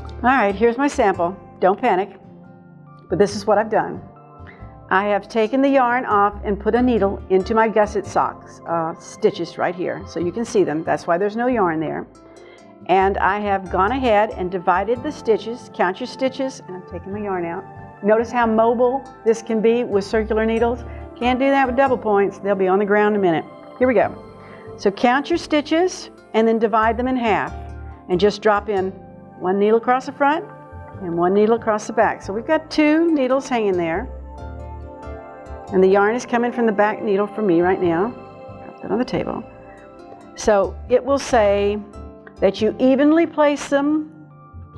All right, here's my sample. Don't panic, but this is what I've done. I have taken the yarn off and put a needle into my gusset socks, stitches right here, so you can see them. That's why there's no yarn there. And I have gone ahead and divided the stitches. Count your stitches, and I'm taking my yarn out. Notice how mobile this can be with circular needles. Can't do that with double points. They'll be on the ground in a minute. Here we go. So count your stitches and then divide them in half and just drop in one needle across the front and one needle across the back. So we've got 2 needles hanging there. And the yarn is coming from the back needle for me right now. Drop that on the table. So it will say that you evenly place them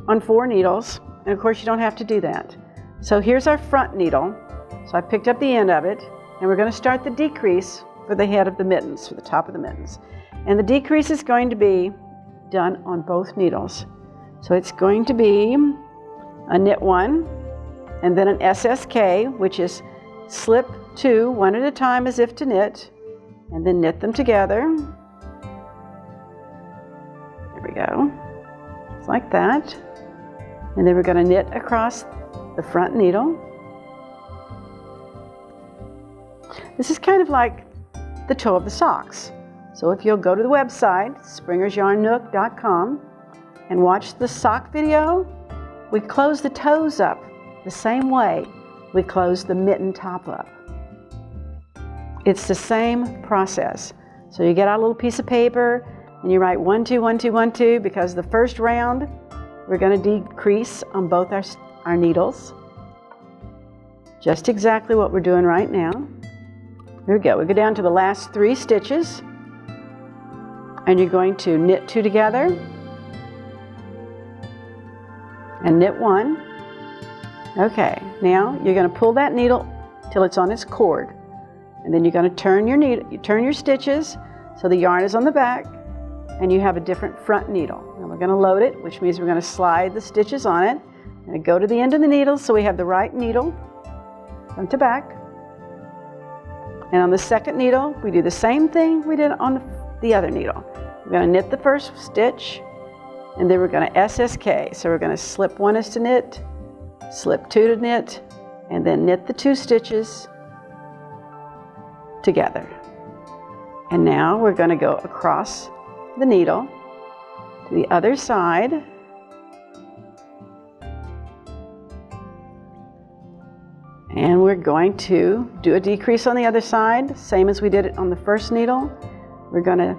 on 4 needles. And of course you don't have to do that. So here's our front needle. So I picked up the end of it, and we're going to start the decrease for the head of the mittens, for the top of the mittens. And the decrease is going to be done on both needles. So it's going to be a knit 1, and then an SSK, which is slip 2, one at a time as if to knit, and then knit them together. There we go. Just like that. And then we're going to knit across the front needle. This is kind of like the toe of the socks. So if you'll go to the website, springersyarnnook.com, and watch the sock video, we close the toes up the same way we close the mitten top up. It's the same process. So you get out a little piece of paper and you write 1, 2, 1, 2, 1, 2, because the first round we're going to decrease on both our needles. Just exactly what we're doing right now. Here we go. We go down to the last 3 stitches, and you're going to knit 2 together and knit 1. Okay, now you're going to pull that needle till it's on its cord, and then you're going to turn your needle, turn your stitches so the yarn is on the back, and you have a different front needle. And we're going to load it, which means we're going to slide the stitches on it and go to the end of the needle so we have the right needle front to back. And on the second needle, we do the same thing we did on the other needle. We're going to knit the first stitch, and then we're going to SSK. So we're going to slip 1 is to knit, slip 2 to knit, and then knit the 2 stitches together. And now we're going to go across the needle to the other side. And we're going to do a decrease on the other side, same as we did it on the first needle. We're going to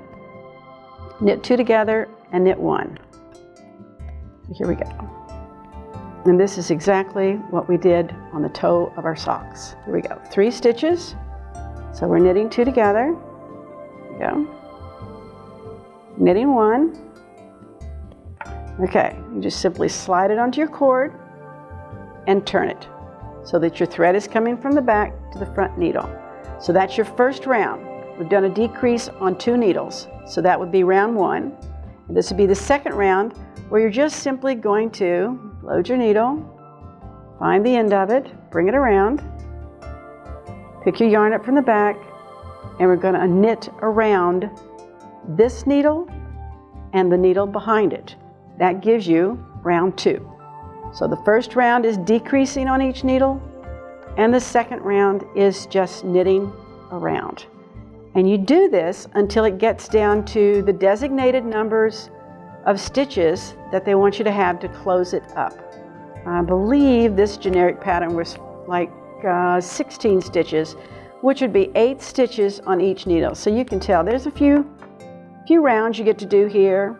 knit 2 together and knit 1. Here we go. And this is exactly what we did on the toe of our socks. Here we go. 3 stitches. So we're knitting 2 together. Here we go. Knitting 1. Okay, you just simply slide it onto your cord and turn it so that your thread is coming from the back to the front needle. So that's your first round. We've done a decrease on 2 needles. So that would be round 1. And this would be the second round, where you're just simply going to load your needle, find the end of it, bring it around, pick your yarn up from the back, and we're going to knit around this needle and the needle behind it. That gives you round 2. So the first round is decreasing on each needle, and the second round is just knitting around. And you do this until it gets down to the designated numbers of stitches that they want you to have to close it up. I believe this generic pattern was like 16 stitches, which would be 8 stitches on each needle. So you can tell there's a few rounds you get to do here.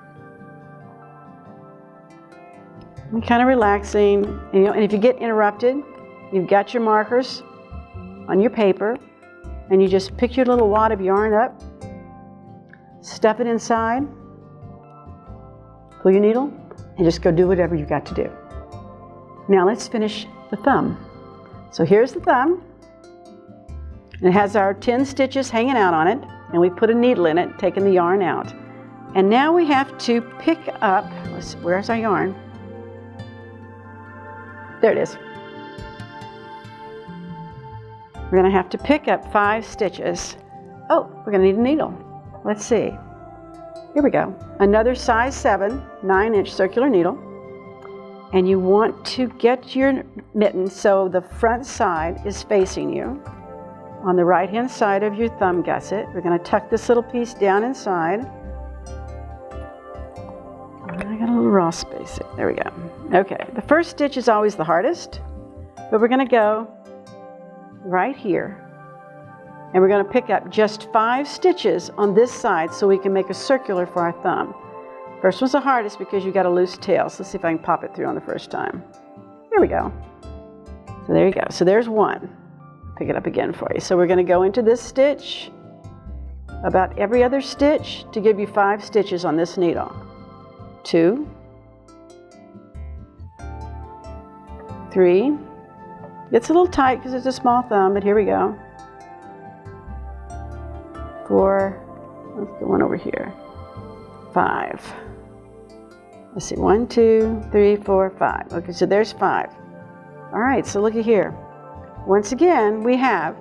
And kind of relaxing, and if you get interrupted, you've got your markers on your paper, and you just pick your little wad of yarn up, stuff it inside, pull your needle, and just go do whatever you've got to do. Now let's finish the thumb. So here's the thumb. And it has our 10 stitches hanging out on it, and we put a needle in it, taking the yarn out. And now we have to pick up, where's our yarn? There it is. We're going to have to pick up 5 stitches. Oh, we're going to need a needle. Let's see. Here we go. Another size 7, 9-inch circular needle. And you want to get your mitten so the front side is facing you. On the right-hand side of your thumb gusset, we're going to tuck this little piece down inside. I got a little raw space there. There we go. Okay, the first stitch is always the hardest, but we're going to go right here. And we're going to pick up just 5 stitches on this side so we can make a circular for our thumb. First one's the hardest because you got a loose tail. So let's see if I can pop it through on the first time. There we go. So there you go. So there's one. Pick it up again for you. So we're going to go into this stitch about every other stitch to give you 5 stitches on this needle. 2, 3. It's a little tight because it's a small thumb, but here we go. 4. Let's go one over here. 5. Let's see, 1, 2, 3, 4, 5. Okay, so there's 5. All right, so look at here. Once again, we have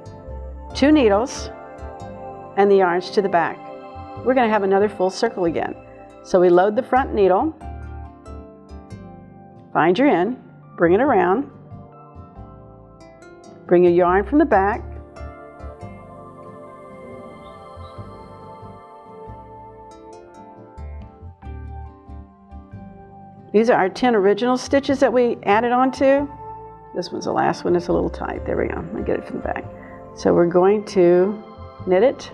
2 needles and the yarns to the back. We're going to have another full circle again. So we load the front needle, find your end, bring it around, bring your yarn from the back, these are our 10 original stitches that we added on to. This one's the last one, it's a little tight. There we go, I get it from the back. So we're going to knit it.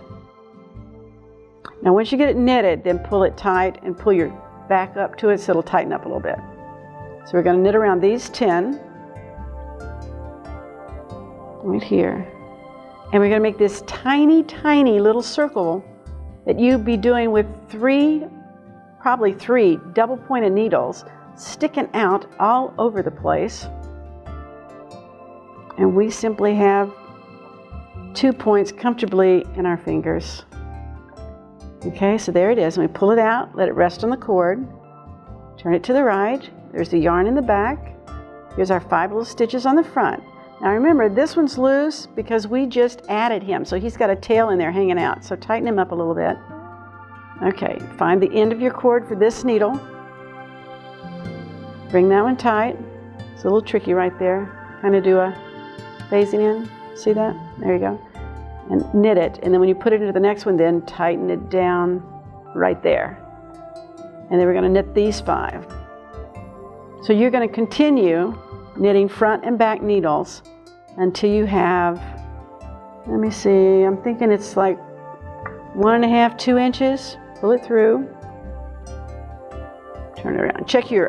Now once you get it knitted, then pull it tight and pull your back up to it so it'll tighten up a little bit. So we're going to knit around these 10 right here. And we're going to make this tiny, tiny little circle that you'd be doing with probably three double-pointed needles sticking out all over the place. And we simply have 2 points comfortably in our fingers. Okay, so there it is. And we pull it out, let it rest on the cord, turn it to the right. There's the yarn in the back. Here's our 5 little stitches on the front. Now remember, this one's loose because we just added him, so he's got a tail in there hanging out. So tighten him up a little bit. Okay, find the end of your cord for this needle. Bring that one tight. It's a little tricky right there. Kind of do a phasing in. See that? There you go. And knit it, and then when you put it into the next one, then tighten it down right there. And then we're going to knit these 5. So you're going to continue knitting front and back needles until you have, let me see, I'm thinking it's like 1.5, 2 inches. Pull it through. Turn it around. Check your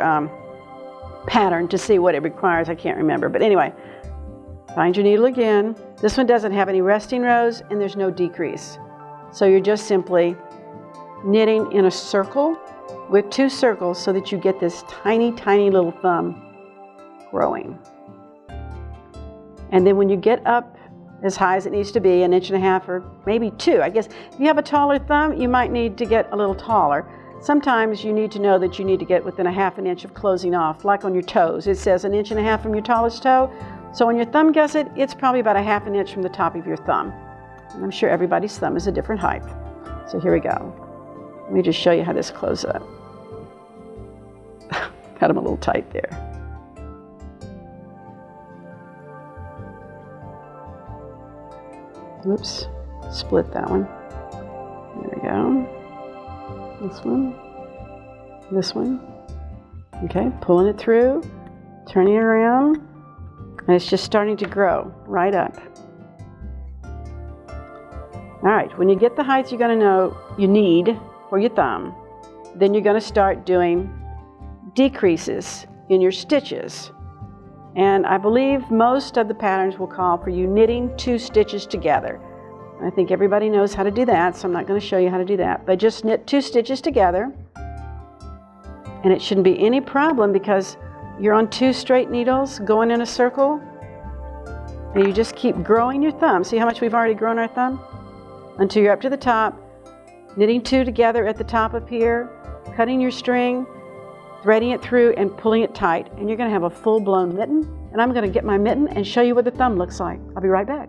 pattern to see what it requires. I can't remember, but anyway, find your needle again. This one doesn't have any resting rows and there's no decrease. So you're just simply knitting in a circle with 2 circles so that you get this tiny, tiny little thumb growing. And then when you get up as high as it needs to be, 1.5 inches or maybe 2, I guess if you have a taller thumb, you might need to get a little taller. Sometimes you need to know that you need to get within 1/2 inch of closing off, like on your toes. It says 1.5 inches from your tallest toe. So on your thumb gusset, it's probably about 1/2 inch from the top of your thumb. And I'm sure everybody's thumb is a different height. So here we go. Let me just show you how this closes up. Got them a little tight there. Oops, split that one. There we go. This one. Okay, pulling it through, turning it around, and it's just starting to grow right up. All right, when you get the height you're going to know you need for your thumb, then you're going to start doing decreases in your stitches. And I believe most of the patterns will call for you knitting 2 stitches together. I think everybody knows how to do that, so I'm not going to show you how to do that. But just knit 2 stitches together, and it shouldn't be any problem because you're on 2 straight needles going in a circle, and you just keep growing your thumb. See how much we've already grown our thumb? Until you're up to the top, knitting 2 together at the top up here, cutting your string, threading it through and pulling it tight, and you're going to have a full-blown mitten. And I'm going to get my mitten and show you what the thumb looks like. I'll be right back.